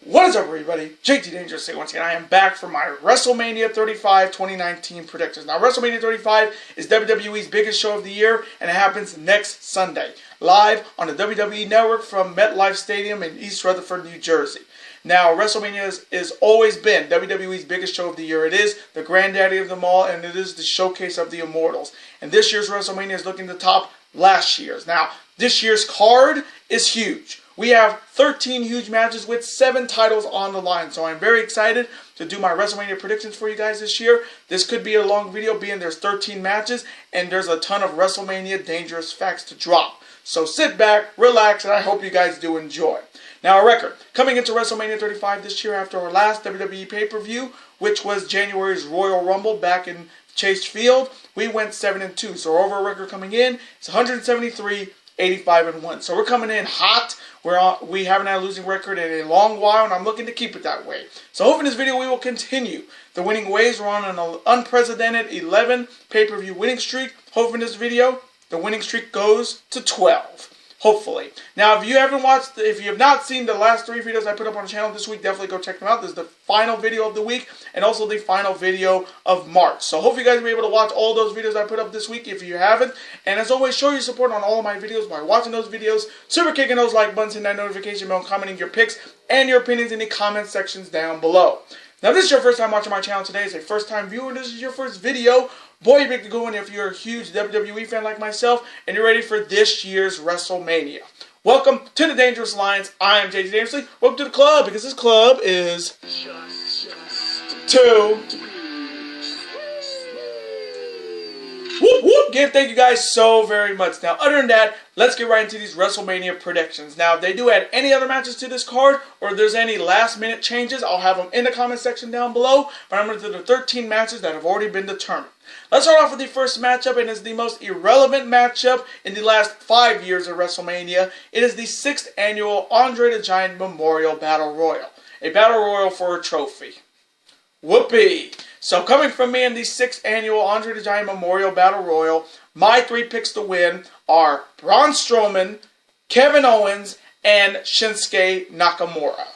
What is up, everybody? JT Dangerous here once again. I am back for my Wrestlemania 35 2019 predictions. Now, Wrestlemania 35 is WWE's biggest show of the year, and it happens next Sunday, live on the WWE Network from MetLife Stadium in East Rutherford, New Jersey. Now, Wrestlemania has always been WWE's biggest show of the year. It is the granddaddy of them all, and it is the showcase of the Immortals. And this year's Wrestlemania is looking to top last year's. Now, this year's card is huge. We have 13 huge matches with 7 titles on the line. So I'm very excited to do my WrestleMania predictions for you guys this year. This could be a long video, being there's 13 matches and there's a ton of WrestleMania dangerous facts to drop. So sit back, relax, and I hope you guys do enjoy. Now, a record. Coming into WrestleMania 35 this year after our last WWE pay-per-view, which was January's Royal Rumble back in Chase Field, we went 7-2. So our overall record coming in is 173, 85-1. So we're coming in hot. We haven't had a losing record in a long while, and I'm looking to keep it that way. So hopefully in this video we will continue the winning ways. We're on an unprecedented 11 pay-per-view winning streak. Hopefully in this video the winning streak goes to 12. Hopefully. Now, if you have not seen the last 3 videos I put up on the channel this week, definitely go check them out. This is the final video of the week and also the final video of March. So hopefully you guys will be able to watch all those videos I put up this week if you haven't. And as always, show your support on all of my videos by watching those videos, super kicking those like buttons, hitting that notification bell, commenting your picks and your opinions in the comment sections down below. Now, if this is your first time watching my channel today, it's a first time viewer, and this is your first video, boy, you picked a good one if you're a huge WWE fan like myself and you're ready for this year's WrestleMania. Welcome to the Dangerous Alliance. I am JT Dangerous. Welcome to the club, because this club is two. Whoop, whoop. Again, thank you guys so very much. Now, other than that, let's get right into these WrestleMania predictions. Now, if they do add any other matches to this card, or if there's any last-minute changes, I'll have them in the comment section down below. But I'm going to do the 13 matches that have already been determined. Let's start off with the first matchup, and it's the most irrelevant matchup in the last 5 years of WrestleMania. It is the 6th annual Andre the Giant Memorial Battle Royal. A Battle Royal for a trophy. Whoopee! So coming from me in the 6th annual Andre the Giant Memorial Battle Royal, my 3 picks to win are Braun Strowman, Kevin Owens, and Shinsuke Nakamura.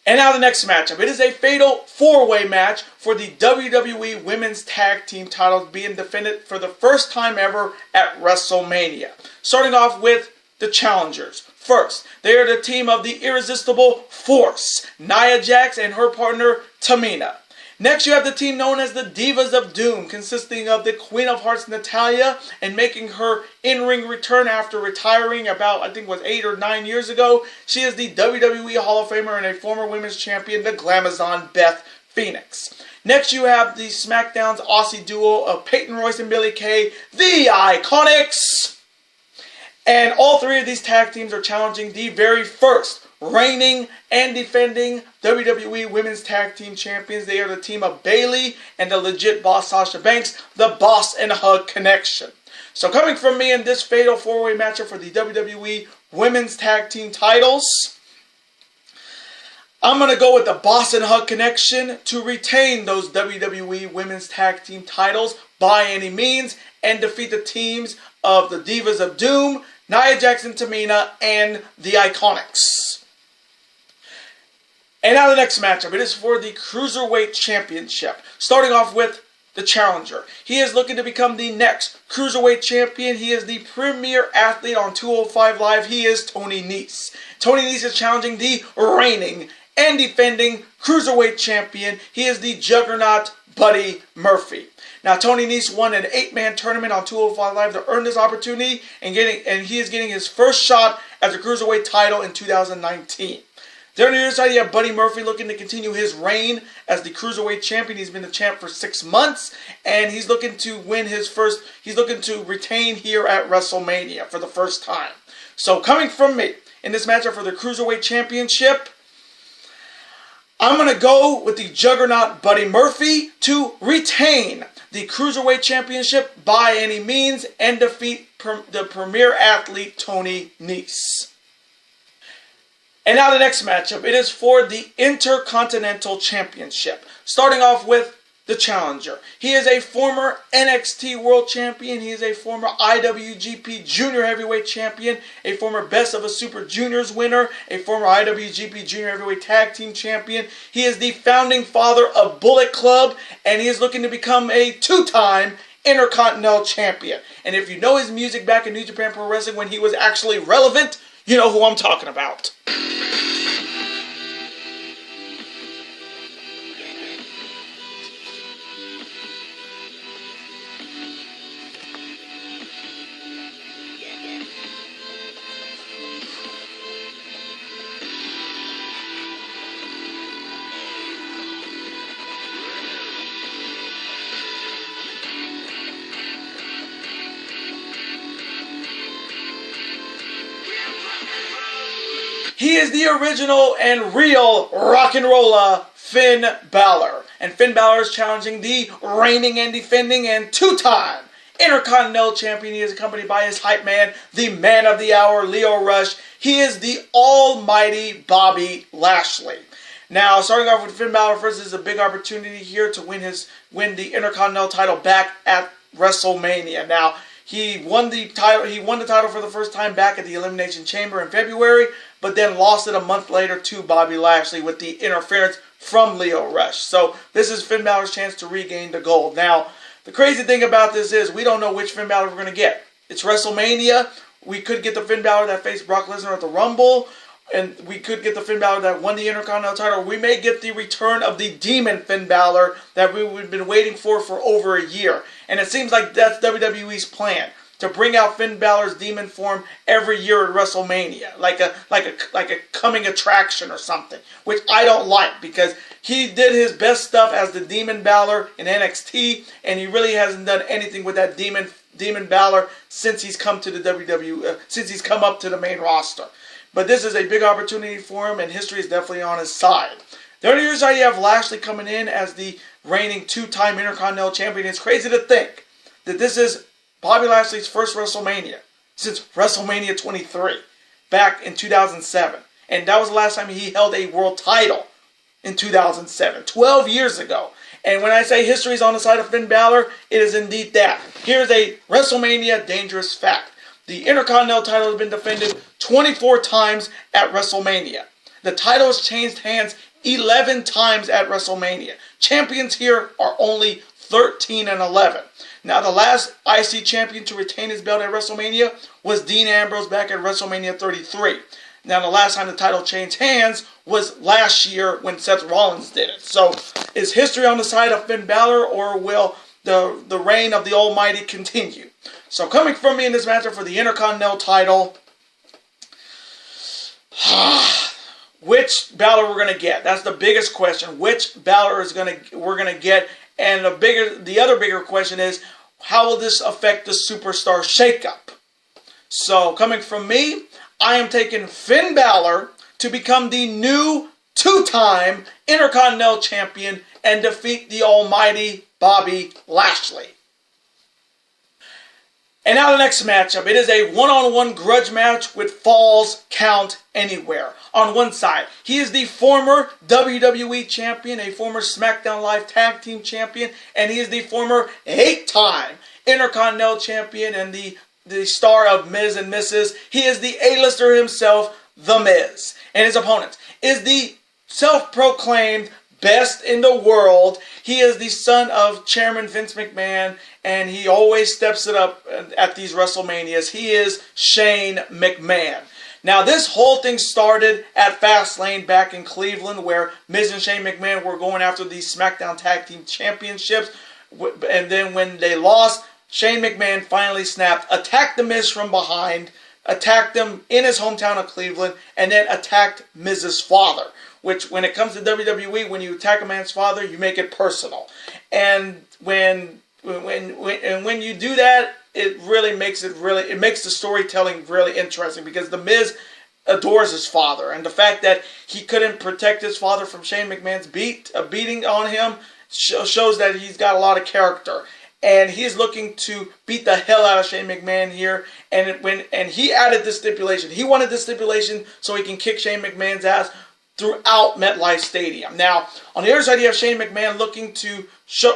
And now the next matchup. It is a fatal 4-way match for the WWE Women's Tag Team titles being defended for the first time ever at WrestleMania. Starting off with the challengers. First, they are the team of the Irresistible Force, Nia Jax and her partner Tamina. Next, you have the team known as the Divas of Doom, consisting of the Queen of Hearts Natalya, and making her in-ring return after retiring about, I think it was 8 or 9 years ago. She is the WWE Hall of Famer and a former women's champion, the Glamazon Beth Phoenix. Next, you have the SmackDown's Aussie duo of Peyton Royce and Billie Kay, the Iconics. And all 3 of these tag teams are challenging the very first reigning and defending WWE Women's Tag Team Champions. They are the team of Bayley and the legit boss Sasha Banks, the Boss and Hug Connection. So coming from me in this fatal 4-way matchup for the WWE Women's Tag Team titles, I'm going to go with the Boss and Hug Connection to retain those WWE Women's Tag Team titles by any means and defeat the teams of the Divas of Doom, Nia Jax and Tamina, and the Iconics. And now the next matchup. It is for the Cruiserweight Championship. Starting off with the challenger. He is looking to become the next Cruiserweight Champion. He is the premier athlete on 205 Live. He is Tony Nese. Tony Nese is challenging the reigning and defending Cruiserweight Champion. He is the Juggernaut Buddy Murphy. Now, Tony Nese won an 8-man tournament on 205 Live to earn this opportunity, and he is getting his first shot at the Cruiserweight title in 2019. There on the other side, you have Buddy Murphy looking to continue his reign as the Cruiserweight Champion. He's been the champ for 6 months, and he's looking to win he's looking to retain here at WrestleMania for the first time. So, coming from me in this matchup for the Cruiserweight Championship, I'm going to go with the Juggernaut Buddy Murphy to retain the Cruiserweight Championship by any means and defeat the premier athlete Tony Nese. And now the next matchup. It is for the Intercontinental Championship. Starting off with the challenger. He is a former NXT World Champion. He is a former IWGP Junior Heavyweight Champion, a former Best of a Super Juniors winner, a former IWGP Junior Heavyweight Tag Team Champion. He is the founding father of Bullet Club, and he is looking to become a two-time Intercontinental Champion. And if you know his music back in New Japan Pro Wrestling when he was actually relevant, you know who I'm talking about. He is the original and real rock and roller Finn Balor. And Finn Balor is challenging the reigning and defending and two-time Intercontinental Champion. He is accompanied by his hype man, the man of the hour, Lio Rush. He is the almighty Bobby Lashley. Now, starting off with Finn Balor first, this is a big opportunity here to win the Intercontinental title back at WrestleMania. Now, he won the title for the first time back at the Elimination Chamber in February, but then lost it a month later to Bobby Lashley with the interference from Lio Rush. So this is Finn Balor's chance to regain the gold. Now, the crazy thing about this is we don't know which Finn Balor we're going to get. It's WrestleMania. We could get the Finn Balor that faced Brock Lesnar at the Rumble, and we could get the Finn Balor that won the Intercontinental title. We may get the return of the Demon Finn Balor that we've been waiting for over a year. And it seems like that's WWE's plan, to bring out Finn Balor's demon form every year at WrestleMania, like a coming attraction or something, which I don't like because he did his best stuff as the Demon Balor in NXT, and he really hasn't done anything with that Demon Balor since he's come to the WWE, since he's come up to the main roster. But this is a big opportunity for him, and history is definitely on his side. The other years you have Lashley coming in as the reigning two-time Intercontinental Champion. It's crazy to think that this is Bobby Lashley's first WrestleMania since WrestleMania 23 back in 2007. And that was the last time he held a world title in 2007, 12 years ago. And when I say history is on the side of Finn Balor, it is indeed that. Here's a WrestleMania dangerous fact. The Intercontinental title has been defended 24 times at WrestleMania. The title has changed hands 11 times at WrestleMania. Champions here are only 13 and 11. Now, the last IC champion to retain his belt at WrestleMania was Dean Ambrose back at WrestleMania 33. Now, the last time the title changed hands was last year when Seth Rollins did it. So, is history on the side of Finn Balor, or will the reign of the Almighty continue? So, coming from me in this matchup for the Intercontinental title, which Balor we're going to get? That's the biggest question. Which Balor we're going to get? And the other bigger question is, how will this affect the superstar shakeup? So, coming from me, I am taking Finn Balor to become the new two-time Intercontinental Champion and defeat the almighty Bobby Lashley. And now the next matchup. It is a one-on-one grudge match with Falls Count Anywhere. On one side, he is the former WWE Champion, a former SmackDown Live Tag Team Champion, and he is the former 8-time Intercontinental Champion and the star of Miz and Mrs. He is the A-lister himself, The Miz. And his opponent is the self-proclaimed best in the world. He is the son of Chairman Vince McMahon, and he always steps it up at these WrestleManias. He is Shane McMahon. Now, this whole thing started at Fastlane back in Cleveland, where Miz and Shane McMahon were going after the SmackDown Tag Team Championships. And then when they lost, Shane McMahon finally snapped, attacked The Miz from behind, attacked him in his hometown of Cleveland, and then attacked Miz's father. Which, when it comes to WWE, when you attack a man's father, you make it personal. And when you do that, it really makes the storytelling really interesting, because The Miz adores his father, and the fact that he couldn't protect his father from Shane McMahon's beating on him shows that he's got a lot of character. And he's looking to beat the hell out of Shane McMahon here. And he added this stipulation. He wanted this stipulation so he can kick Shane McMahon's ass throughout MetLife Stadium. Now, on the other side, you have Shane McMahon looking to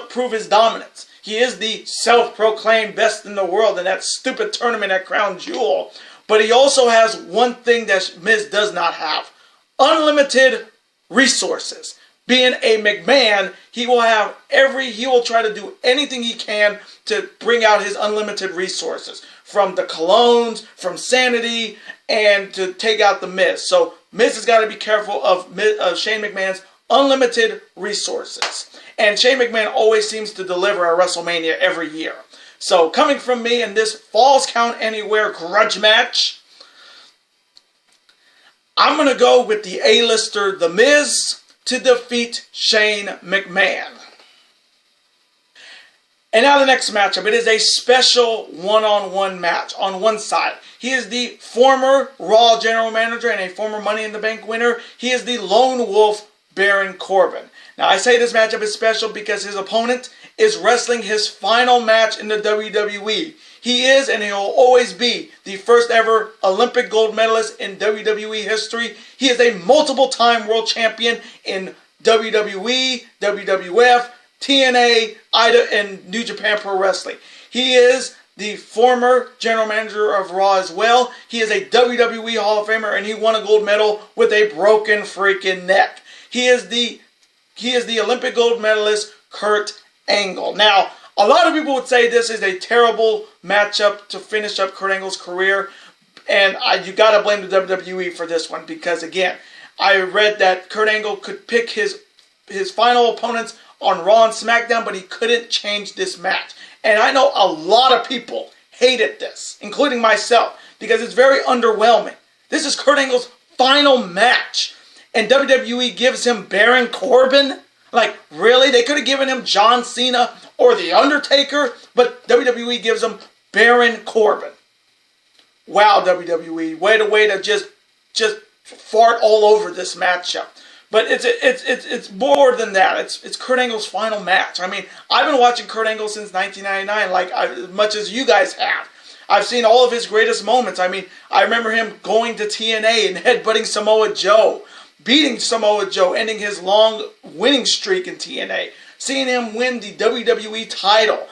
prove his dominance. He is the self-proclaimed best in the world in that stupid tournament at Crown Jewel. But he also has one thing that Miz does not have. Unlimited resources. Being a McMahon, he will try to do anything he can to bring out his unlimited resources. From the colognes, from Sanity, and to take out the Miz. So Miz has got to be careful of Shane McMahon's unlimited resources. And Shane McMahon always seems to deliver at WrestleMania every year. So coming from me in this Falls Count Anywhere grudge match, I'm going to go with the A-lister The Miz to defeat Shane McMahon. And now the next matchup. It is a special one-on-one match. On one side, he is the former Raw General Manager and a former Money in the Bank winner. He is the Lone Wolf, Baron Corbin. Now, I say this matchup is special because his opponent is wrestling his final match in the WWE. He is, and he'll always be, the first ever Olympic gold medalist in WWE history. He is a multiple-time world champion in WWE, WWF, TNA, IDA, and New Japan Pro Wrestling. He is the former general manager of Raw as well. He is a WWE Hall of Famer, and he won a gold medal with a broken freaking neck. He is the Olympic gold medalist, Kurt Angle. Now, a lot of people would say this is a terrible matchup to finish up Kurt Angle's career, and you got to blame the WWE for this one because, again, I read that Kurt Angle could pick his final opponents on Raw and SmackDown, but he couldn't change this match. And I know a lot of people hated this, including myself, because it's very underwhelming. This is Kurt Angle's final match, and WWE gives him Baron Corbin? Like, really? They could have given him John Cena or The Undertaker, but WWE gives him Baron Corbin. Wow, WWE. Way to just fart all over this matchup. But it's more than that. It's Kurt Angle's final match. I mean, I've been watching Kurt Angle since 1999, as much as you guys have. I've seen all of his greatest moments. I mean, I remember him going to TNA and headbutting Samoa Joe, beating Samoa Joe, ending his long winning streak in TNA. Seeing him win the WWE title,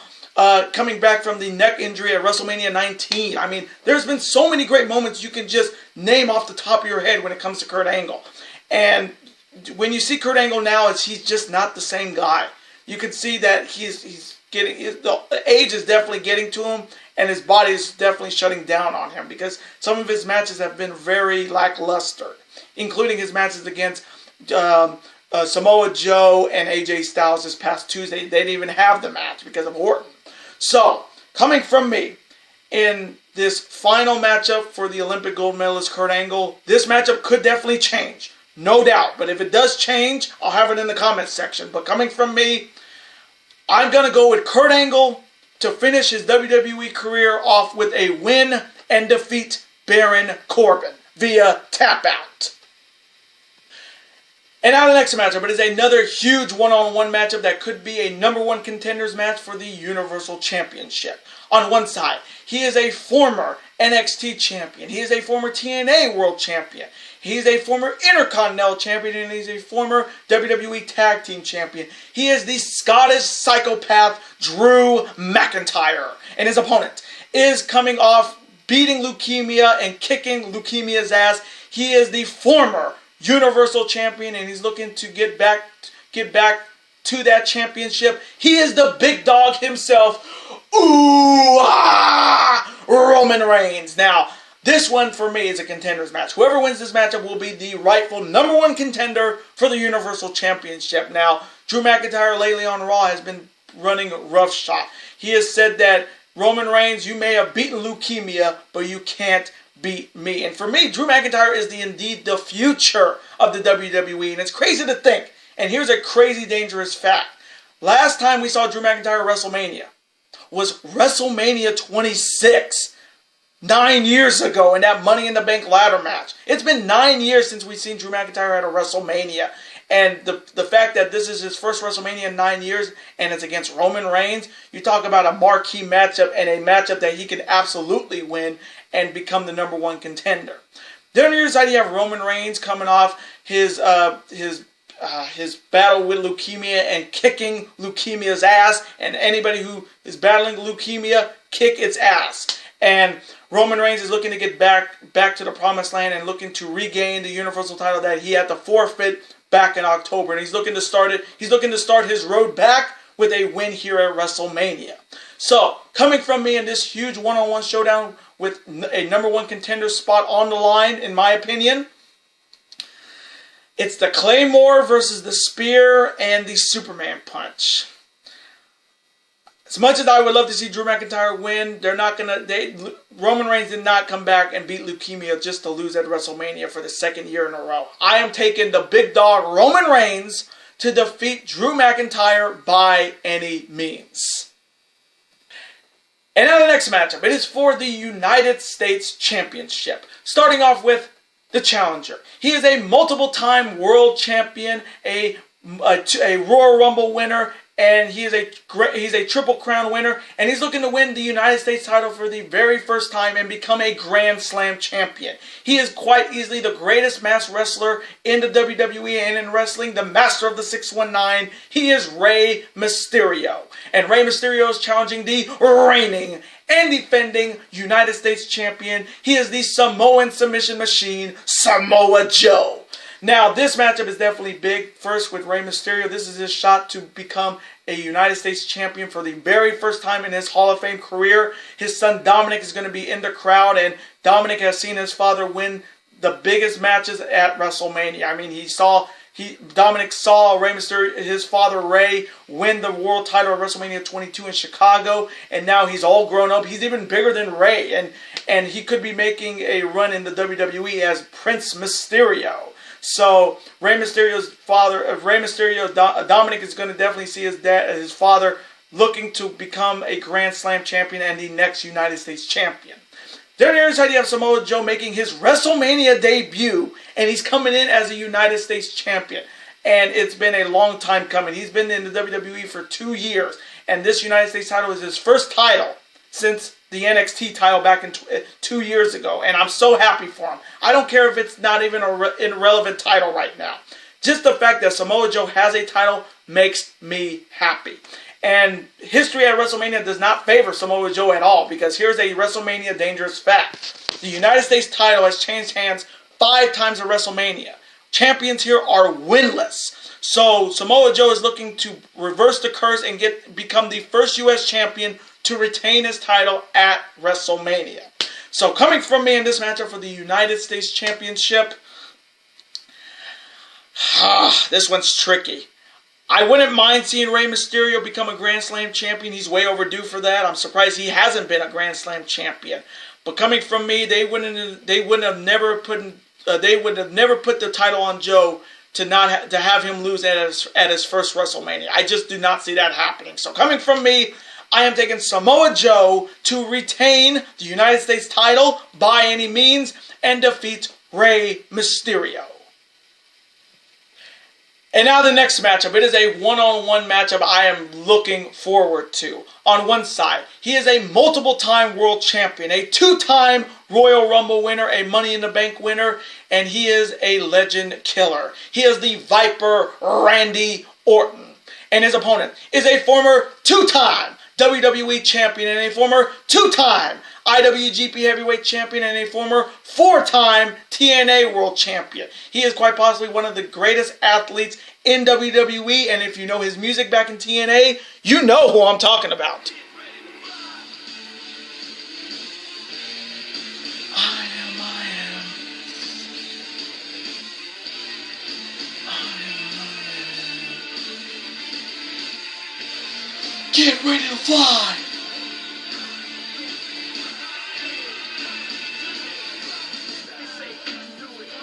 coming back from the neck injury at WrestleMania 19. I mean, there's been so many great moments you can just name off the top of your head when it comes to Kurt Angle. And when you see Kurt Angle now, he's just not the same guy. You can see that the age is definitely getting to him, and his body is definitely shutting down on him because some of his matches have been very lackluster, including his matches against Samoa Joe and AJ Styles this past Tuesday. They didn't even have the match because of Orton. So, coming from me, in this final matchup for the Olympic gold medalist Kurt Angle, this matchup could definitely change. No doubt. But if it does change, I'll have it in the comments section. But coming from me, I'm going to go with Kurt Angle to finish his WWE career off with a win and defeat Baron Corbin via tap out. And now the next matchup. It is another huge one-on-one matchup that could be a #1 contenders match for the Universal Championship. On one side, he is a former NXT champion. He is a former TNA World Champion. He's a former Intercontinental Champion, and he's a former WWE Tag Team Champion. He is the Scottish psychopath Drew McIntyre. And his opponent is coming off beating leukemia and kicking leukemia's ass. He is the former Universal Champion, and he's looking to get back to that championship. He is the big dog himself. Roman Reigns. Now, this one for me is a contenders match. Whoever wins this matchup will be the rightful #1 contender for the Universal Championship. Now, Drew McIntyre lately on Raw has been running roughshod. He has said that, Roman Reigns, you may have beaten leukemia, but you can't beat me. And for me, Drew McIntyre is indeed the future of the WWE. And it's crazy to think. And here's a crazy dangerous fact. Last time we saw Drew McIntyre at WrestleMania was WrestleMania 26. 9 years ago in that Money in the Bank ladder match. It's been 9 years since we've seen Drew McIntyre at a WrestleMania. And the fact that this is his first WrestleMania in 9 years and it's against Roman Reigns, you talk about a marquee matchup and a matchup that he can absolutely win and become the #1 contender. Then on the other side, you have Roman Reigns coming off his his battle with leukemia and kicking leukemia's ass, and anybody who is battling leukemia, kick its ass. And Roman Reigns is looking to get back to the promised land and looking to regain the Universal title that he had to forfeit back in October. And he's looking to start it. He's looking to start his road back with a win here at WrestleMania. So, coming from me in this huge one-on-one showdown with a #1 contender spot on the line, in my opinion, it's the Claymore versus the Spear and the Superman Punch. As much as I would love to see Drew McIntyre win, Roman Reigns did not come back and beat leukemia just to lose at WrestleMania for the second year in a row. I am taking the big dog Roman Reigns to defeat Drew McIntyre by any means. And now the next matchup. It is for the United States Championship. Starting off with the challenger. He is a multiple-time world champion, a Royal Rumble winner, and he's a Triple Crown winner, and he's looking to win the United States title for the very first time and become a Grand Slam champion. He is quite easily the greatest masked wrestler in the WWE and in wrestling, the master of the 619. He is Rey Mysterio. And Rey Mysterio is challenging the reigning and defending United States champion. He is the Samoan submission machine, Samoa Joe. Now, this matchup is definitely big. First, with Rey Mysterio, this is his shot to become a United States champion for the very first time in his Hall of Fame career. His son Dominic is going to be in the crowd, and Dominic has seen his father win the biggest matches at WrestleMania. I mean, Dominic saw Rey Mysterio, his father Rey, win the world title at WrestleMania 22 in Chicago, and now he's all grown up. He's even bigger than Rey, and he could be making a run in the WWE as Prince Mysterio. So Dominic is going to definitely see his father looking to become a Grand Slam champion and the next United States champion. Then there's the idea of Samoa Joe making his WrestleMania debut, and he's coming in as a United States champion. And it's been a long time coming. He's been in the WWE for 2 years, and this United States title is his first title since the NXT title back in 2 years ago, and I'm so happy for him. I don't care if it's not even an irrelevant title right now. Just the fact that Samoa Joe has a title makes me happy. And history at WrestleMania does not favor Samoa Joe at all, because here's a WrestleMania dangerous fact. The United States title has changed hands 5 times at WrestleMania. Champions here are winless. So Samoa Joe is looking to reverse the curse and become the first U.S. champion to retain his title at WrestleMania. So coming from me in this matchup for the United States Championship, this one's tricky. I wouldn't mind seeing Rey Mysterio become a Grand Slam champion. He's way overdue for that. I'm surprised he hasn't been a Grand Slam champion. But coming from me, they would have never put the title on Joe to have him lose at his first WrestleMania. I just do not see that happening. So coming from me, I am taking Samoa Joe to retain the United States title by any means and defeat Rey Mysterio. And now the next matchup. It is a one-on-one matchup I am looking forward to. On one side, he is a multiple-time world champion, a 2-time Royal Rumble winner, a Money in the Bank winner, and he is a legend killer. He is the Viper Randy Orton. And his opponent is a former 2-time WWE champion and a former 2-time IWGP Heavyweight Champion and a former 4-time TNA World Champion. He is quite possibly one of the greatest athletes in WWE, and if you know his music back in TNA, you know who I'm talking about. I am. Get ready to fly!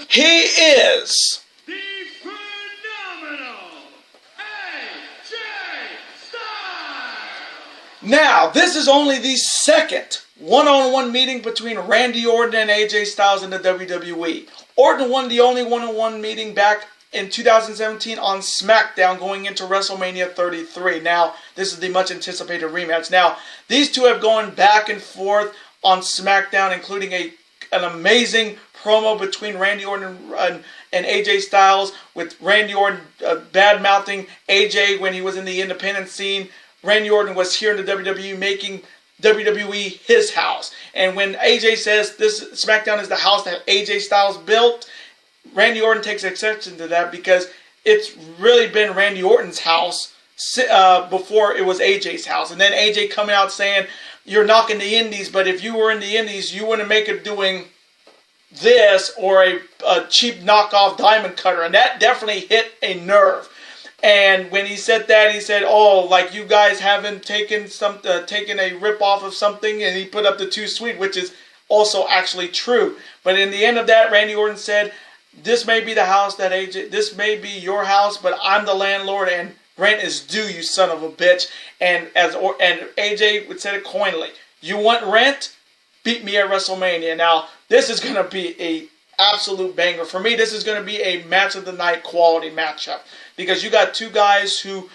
He is the phenomenal AJ Styles! Now, this is only the second one-on-one meeting between Randy Orton and AJ Styles in the WWE. Orton won the only one-on-one meeting back in 2017 on SmackDown going into WrestleMania 33. Now, this is the much-anticipated rematch. Now, these two have gone back and forth on SmackDown, including an amazing promo between Randy Orton and AJ Styles, with Randy Orton bad-mouthing AJ when he was in the independent scene. Randy Orton was here in the WWE making WWE his house. And when AJ says this SmackDown is the house that AJ Styles built, Randy Orton takes exception to that because it's really been Randy Orton's house before it was AJ's house. And then AJ coming out saying, you're knocking the indies, but if you were in the indies, you wouldn't make it doing this or a cheap knockoff diamond cutter. And that definitely hit a nerve. And when he said that, he said, oh, like you guys haven't taken a rip off of something, and he put up the too sweet, which is also actually true. But in the end of that, Randy Orton said, this may be the house that AJ, this may be your house, but I'm the landlord and rent is due, you son of a bitch. And AJ would say it coinly, you want rent? Beat me at WrestleMania. Now, this is going to be a absolute banger. For me, this is going to be a match of the night quality matchup. Because you got two guys who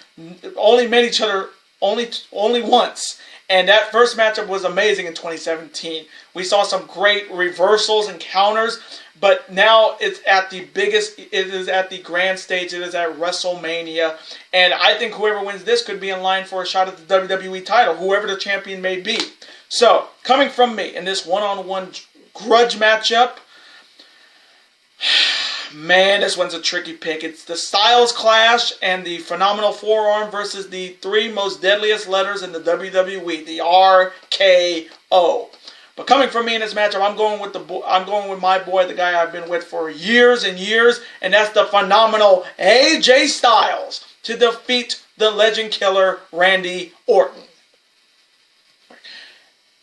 only met each other only once. And that first matchup was amazing in 2017. We saw some great reversals and counters. But now it's at the biggest, it is at the grand stage, it is at WrestleMania. And I think whoever wins this could be in line for a shot at the WWE title, whoever the champion may be. So, coming from me in this one-on-one grudge matchup, man, this one's a tricky pick. It's the Styles Clash and the Phenomenal Forearm versus the three most deadliest letters in the WWE, the RKO. But coming from me in this matchup, I'm going with my boy, the guy I've been with for years and years, and that's the phenomenal AJ Styles to defeat the Legend Killer Randy Orton.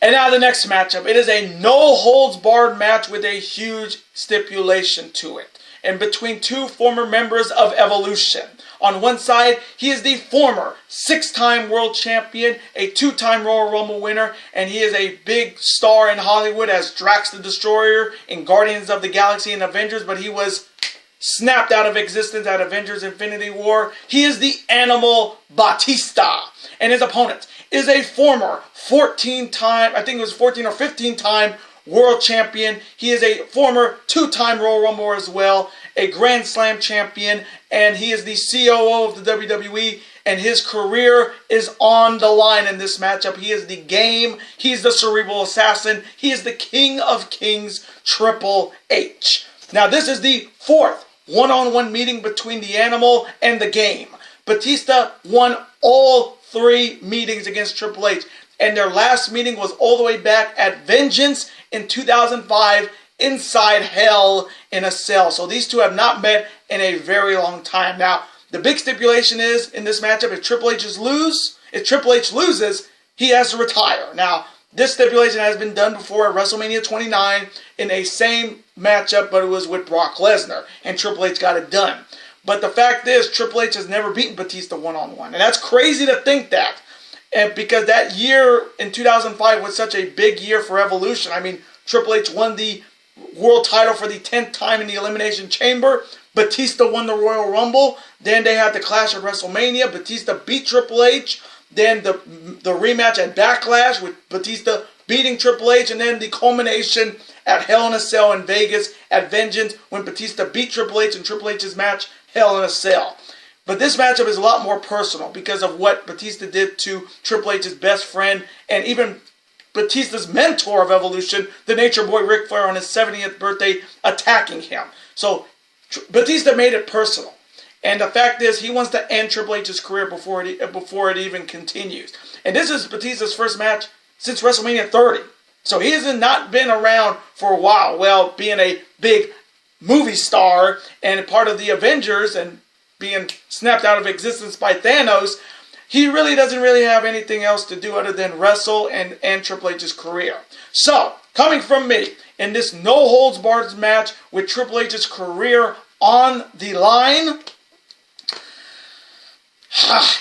And now the next matchup. It is a no-holds-barred match with a huge stipulation to it. And between two former members of Evolution. On one side, he is the former 6-time world champion, a 2-time Royal Rumble winner, and he is a big star in Hollywood as Drax the Destroyer in Guardians of the Galaxy and Avengers, but he was snapped out of existence at Avengers Infinity War. He is the Animal Batista. And his opponent is a former 14-time, I think it was 14 or 15-time world champion. He is a former 2-time Royal Rumble as well, a Grand Slam champion, and he is the COO of the WWE, and his career is on the line in this matchup. He is the game. He's the cerebral assassin. He is the King of Kings, Triple H. Now, this is the fourth one-on-one meeting between the Animal and the Game. Batista won all 3 meetings against Triple H, and their last meeting was all the way back at Vengeance in 2005 inside Hell in a Cell. So these two have not met in a very long time. Now, the big stipulation is in this matchup, if Triple H loses, he has to retire. Now, this stipulation has been done before at WrestleMania 29 in a same matchup, but it was with Brock Lesnar, and Triple H got it done. But the fact is, Triple H has never beaten Batista one-on-one, and that's crazy to think that. And because that year in 2005 was such a big year for Evolution. I mean, Triple H won the world title for the 10th time in the Elimination Chamber. Batista won the Royal Rumble. Then they had the Clash at WrestleMania. Batista beat Triple H. Then the rematch at Backlash with Batista beating Triple H. And then the culmination at Hell in a Cell in Vegas at Vengeance when Batista beat Triple H in Triple H's match, Hell in a Cell. But this matchup is a lot more personal because of what Batista did to Triple H's best friend and even Batista's mentor of Evolution, the Nature Boy Ric Flair, on his 70th birthday, attacking him. So Batista made it personal. And the fact is, he wants to end Triple H's career before it even continues. And this is Batista's first match since WrestleMania 30. So he has not been around for a while. Well, being a big movie star and part of the Avengers and being snapped out of existence by Thanos, he really doesn't have anything else to do other than wrestle and end Triple H's career. So, coming from me, in this no-holds-barred match with Triple H's career on the line,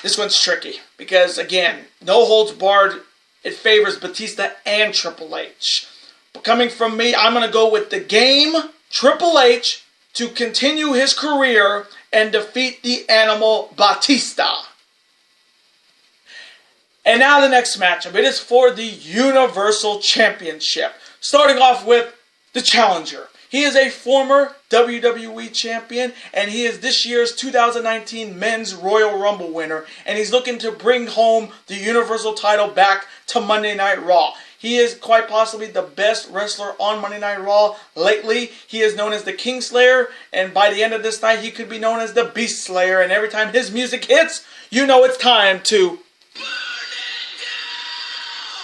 this one's tricky. Because, again, no-holds-barred, it favors Batista and Triple H. But coming from me, I'm going to go with the Game, Triple H, to continue his career and defeat the Animal Batista. And now the next matchup. It is for the Universal Championship. Starting off with the challenger. He is a former WWE champion, and he is this year's 2019 Men's Royal Rumble winner, and he's looking to bring home the Universal title back to Monday Night Raw. He is quite possibly the best wrestler on Monday Night Raw lately. He is known as the Kingslayer, and by the end of this night, he could be known as the Beast Slayer, and every time his music hits, you know it's time to...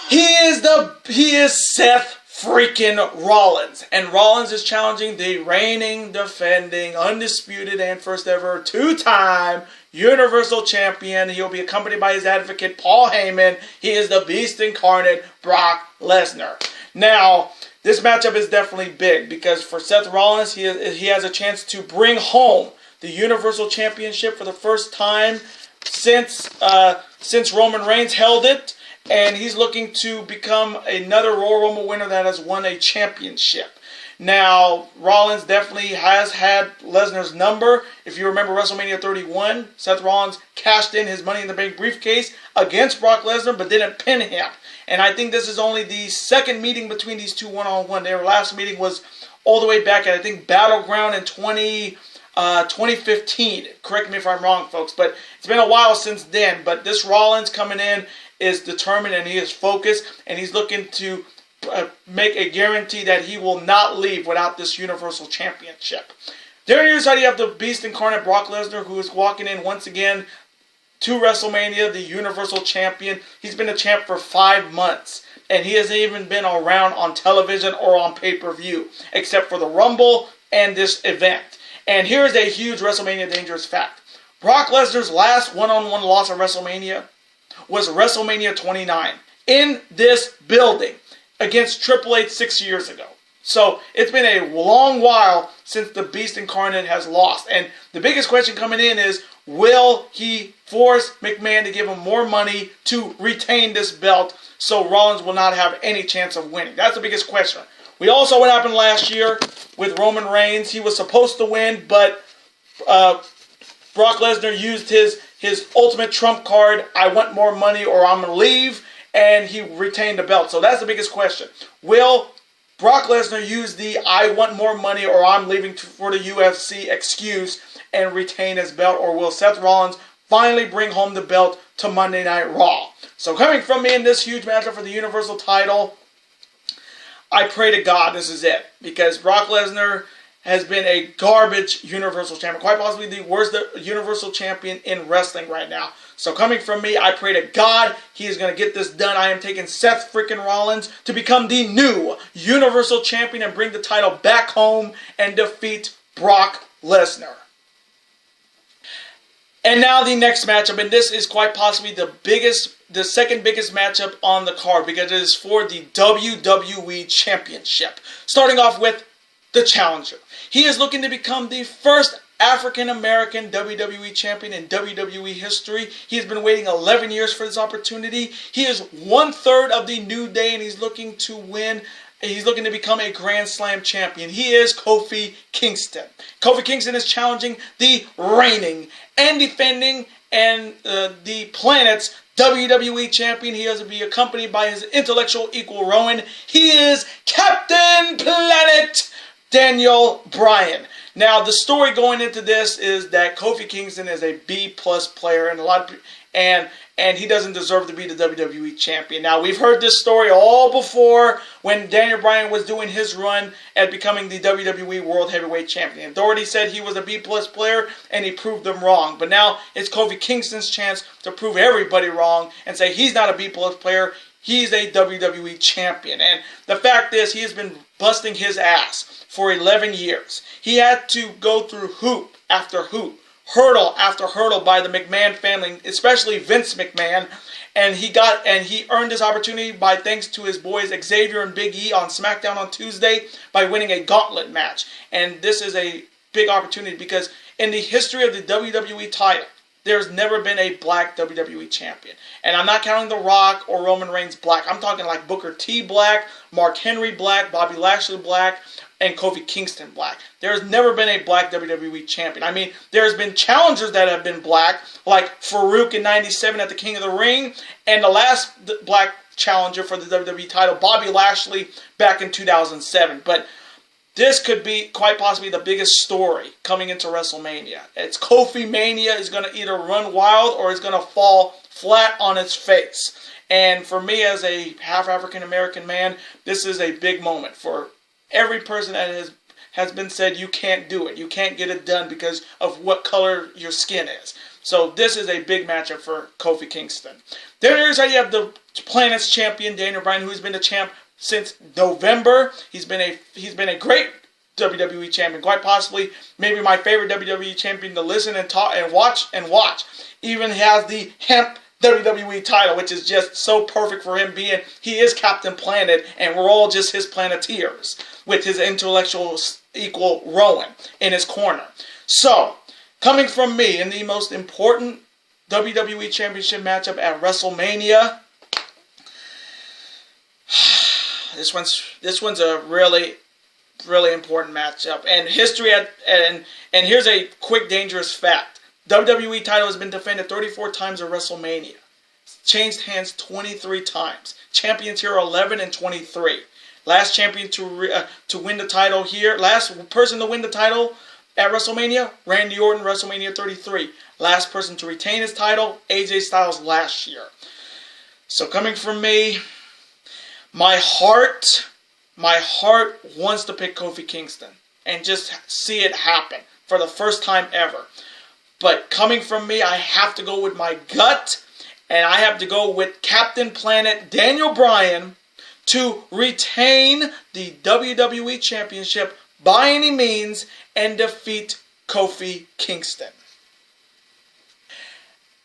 He is Seth freaking Rollins, and Rollins is challenging the reigning, defending, undisputed, and first ever two-time Universal Champion. He'll be accompanied by his advocate, Paul Heyman. He is the Beast Incarnate, Brock Lesnar. Now, this matchup is definitely big because for Seth Rollins, he has a chance to bring home the Universal Championship for the first time since Roman Reigns held it. And he's looking to become another Royal Rumble winner that has won a championship. Now, Rollins definitely has had Lesnar's number. If you remember WrestleMania 31, Seth Rollins cashed in his Money in the Bank briefcase against Brock Lesnar, but didn't pin him. And I think this is only the second meeting between these two one-on-one. Their last meeting was all the way back at, I think, Battleground in 2015. Correct me if I'm wrong, folks. But it's been a while since then. But this Rollins coming in is determined and he is focused, and he's looking to make a guarantee that he will not leave without this Universal Championship. There on your side, you have the Beast Incarnate Brock Lesnar, who is walking in once again to WrestleMania, the Universal Champion. He's been a champ for 5 months, and he hasn't even been around on television or on pay-per-view, except for the Rumble and this event. And here's a huge WrestleMania dangerous fact. Brock Lesnar's last one-on-one loss at WrestleMania was WrestleMania 29 in this building against Triple H 6 years ago. So it's been a long while since the Beast Incarnate has lost. And the biggest question coming in is, will he force McMahon to give him more money to retain this belt so Rollins will not have any chance of winning? That's the biggest question. We all saw what happened last year with Roman Reigns. He was supposed to win, but Brock Lesnar used his ultimate trump card, I want more money or I'm going to leave, and he retained the belt. So that's the biggest question. Will Brock Lesnar use the I want more money or I'm leaving for the UFC excuse and retain his belt, or will Seth Rollins finally bring home the belt to Monday Night Raw? So coming from me in this huge matchup for the Universal title, I pray to God this is it, because Brock Lesnar has been a garbage Universal Champion. Quite possibly the worst Universal Champion in wrestling right now. So coming from me, I pray to God he is going to get this done. I am taking Seth freaking Rollins to become the new Universal Champion and bring the title back home and defeat Brock Lesnar. And now the next matchup, and this is quite possibly the second biggest matchup on the card, because it is for the WWE Championship. Starting off with the challenger. He is looking to become the first African-American WWE champion in WWE history. He has been waiting 11 years for this opportunity. He is 1/3 of the New Day, and he's looking to win. He's looking to become a Grand Slam champion. He is Kofi-Kingston. Kofi-Kingston is challenging the reigning and defending and the planet's WWE champion. He has to be accompanied by his intellectual equal Rowan. He is Captain Planet Daniel Bryan. Now, the story going into this is that Kofi Kingston is a B+ player, and he doesn't deserve to be the WWE champion. Now, we've heard this story all before when Daniel Bryan was doing his run at becoming the WWE World Heavyweight Champion. Authority said he was a B+ player, and he proved them wrong. But now it's Kofi Kingston's chance to prove everybody wrong and say he's not a B+ player. He's a WWE champion. And the fact is, he has been busting his ass for 11 years. He had to go through hoop after hoop, hurdle after hurdle by the McMahon family, especially Vince McMahon, and he earned this opportunity by thanks to his boys Xavier and Big E on SmackDown on Tuesday by winning a gauntlet match. And this is a big opportunity because in the history of the WWE title, there's never been a black WWE champion. And I'm not counting The Rock or Roman Reigns black. I'm talking like Booker T black, Mark Henry black, Bobby Lashley black, and Kofi Kingston black. There's never been a black WWE champion. I mean, there's been challengers that have been black, like Farouk in '97 at the King of the Ring, and the last black challenger for the WWE title, Bobby Lashley, back in 2007. But this could be quite possibly the biggest story coming into WrestleMania. It's Kofi Mania is going to either run wild or it's going to fall flat on its face. And for me, as a half African American man, this is a big moment for every person that has been said you can't do it. You can't get it done because of what color your skin is. So this is a big matchup for Kofi Kingston. Then you have the Planet's champion, Daniel Bryan, who's been the champ since November. He's been a great WWE champion, quite possibly maybe my favorite WWE champion to listen and talk and watch. Even has the Hemp WWE title, which is just so perfect for him being, he is Captain Planet, and we're all just his Planeteers, with his intellectual equal Rowan in his corner. So, coming from me in the most important WWE Championship matchup at WrestleMania, this one's a really important matchup, and history and here's a quick dangerous fact. WWE title has been defended 34 times at WrestleMania. Changed hands 23 times. Champions here are 11 and 23. Last champion to win the title here. Last person to win the title at WrestleMania, Randy Orton, WrestleMania 33. Last person to retain his title, AJ Styles last year. So coming from me, my heart wants to pick Kofi Kingston and just see it happen for the first time ever. But coming from me, I have to go with my gut, and I have to go with Captain Planet Daniel Bryan to retain the WWE Championship by any means and defeat Kofi Kingston.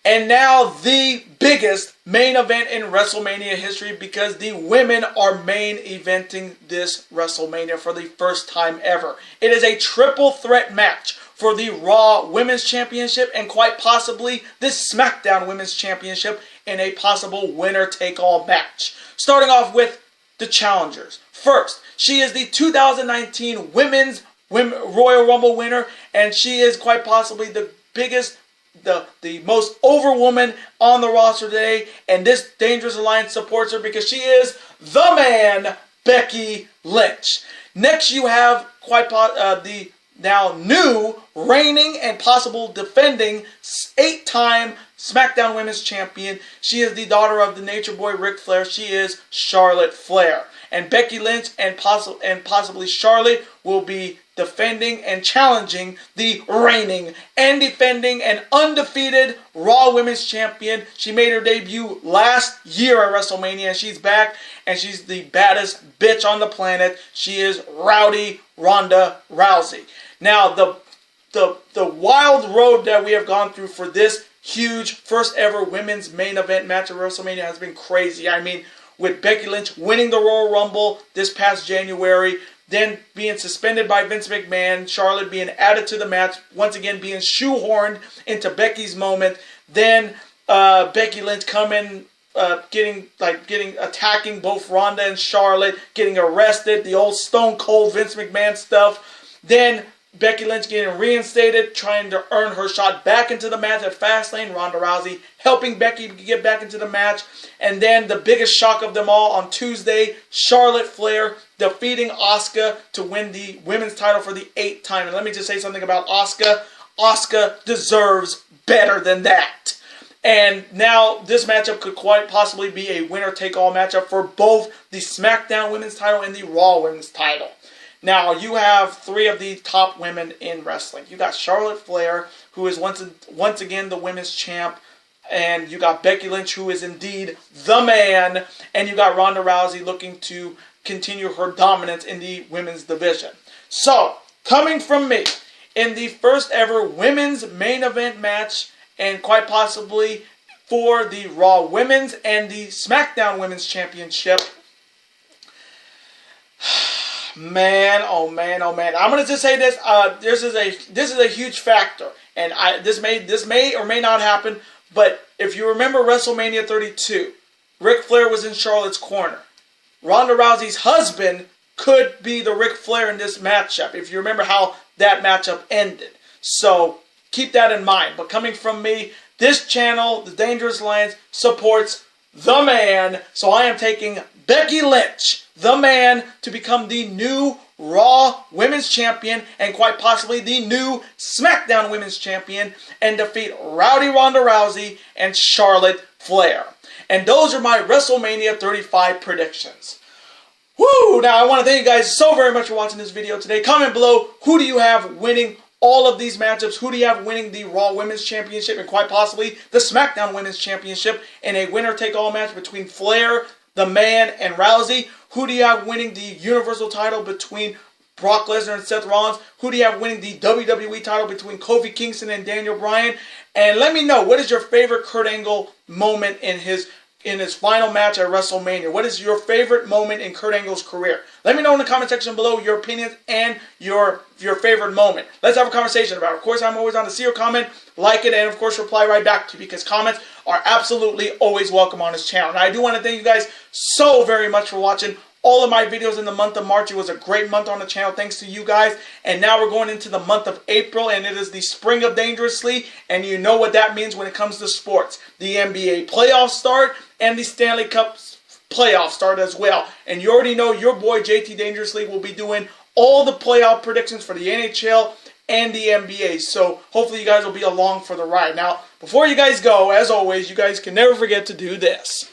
And now the biggest main event in WrestleMania history, because the women are main eventing this WrestleMania for the first time ever. It is a triple threat match for the Raw Women's Championship and quite possibly the SmackDown Women's Championship in a possible winner-take-all match. Starting off with the challengers. First, she is the 2019 Women's Royal Rumble winner, and she is quite possibly the biggest, the most over woman on the roster today, and this Dangerous Alliance supports her because she is the man, Becky Lynch. Next, you have the now new, reigning, and possible defending 8-time SmackDown Women's Champion. She is the daughter of the Nature Boy Ric Flair. She is Charlotte Flair. And Becky Lynch and possibly Charlotte will be defending and challenging the reigning and defending and undefeated Raw Women's Champion. She made her debut last year at WrestleMania, and she's back, and she's the baddest bitch on the planet. She is Rowdy Ronda Rousey. Now, the wild road that we have gone through for this huge first ever women's main event match at WrestleMania has been crazy. I mean, with Becky Lynch winning the Royal Rumble this past January, then being suspended by Vince McMahon, Charlotte being added to the match, once again being shoehorned into Becky's moment, then Becky Lynch coming, attacking both Ronda and Charlotte, getting arrested, the old Stone Cold Vince McMahon stuff, then Becky Lynch getting reinstated, trying to earn her shot back into the match at Fastlane. Ronda Rousey helping Becky get back into the match. And then the biggest shock of them all on Tuesday, Charlotte Flair defeating Asuka to win the women's title for the 8th time. And let me just say something about Asuka. Asuka deserves better than that. And now this matchup could quite possibly be a winner-take-all matchup for both the SmackDown Women's title and the Raw Women's title. Now, you have 3 of the top women in wrestling. You got Charlotte Flair, who is once again the women's champ. And you got Becky Lynch, who is indeed the man. And you got Ronda Rousey looking to continue her dominance in the women's division. So, coming from me, in the first ever women's main event match, and quite possibly for the Raw Women's and the SmackDown Women's Championship, man, oh man, oh man. I'm gonna just say this. This is a huge factor, and this may or may not happen. But if you remember WrestleMania 32, Ric Flair was in Charlotte's corner. Ronda Rousey's husband could be the Ric Flair in this matchup. If you remember how that matchup ended, so keep that in mind. But coming from me, this channel, the Dangerous Alliance, supports the man. So I am taking Becky Lynch, the man, to become the new Raw Women's Champion and quite possibly the new SmackDown Women's Champion and defeat Rowdy Ronda Rousey and Charlotte Flair. And those are my WrestleMania 35 predictions. Woo! Now I want to thank you guys so very much for watching this video today. Comment below, who do you have winning all of these matchups? Who do you have winning the Raw Women's Championship and quite possibly the SmackDown Women's Championship in a winner-take-all match between Flair, the Man, and Rousey? Who do you have winning the Universal title between Brock Lesnar and Seth Rollins? Who do you have winning the WWE title between Kofi Kingston and Daniel Bryan? And let me know, what is your favorite Kurt Angle moment in his final match at WrestleMania? What is your favorite moment in Kurt Angle's career? Let me know in the comment section below your opinions and your favorite moment. Let's have a conversation about it. Of course, I'm always on to see your comment, like it, and of course reply right back to you because comments are absolutely always welcome on this channel. And I do want to thank you guys so very much for watching all of my videos in the month of March. It was a great month on the channel thanks to you guys. And now we're going into the month of April, and it is the spring of Dangerously. And you know what that means when it comes to sports. The NBA playoffs start and the Stanley Cup playoffs start as well. And you already know your boy JT Dangerously will be doing all the playoff predictions for the NHL and the NBA. So hopefully you guys will be along for the ride. Now, before you guys go, as always, you guys can never forget to do this.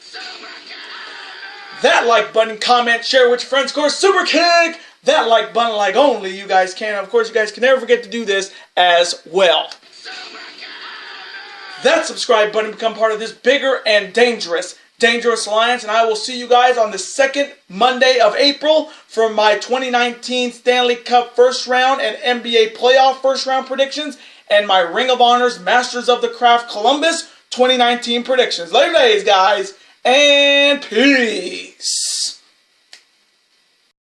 That like button, comment, share with your friends. Of course, super kick that like button like only you guys can. Of course, you guys can never forget to do this as well. That subscribe button, become part of this bigger and dangerous alliance. And I will see you guys on the second Monday of April for my 2019 Stanley Cup first round and NBA playoff first round predictions and my Ring of Honor's Masters of the Craft Columbus 2019 predictions. Later days, guys. And peace.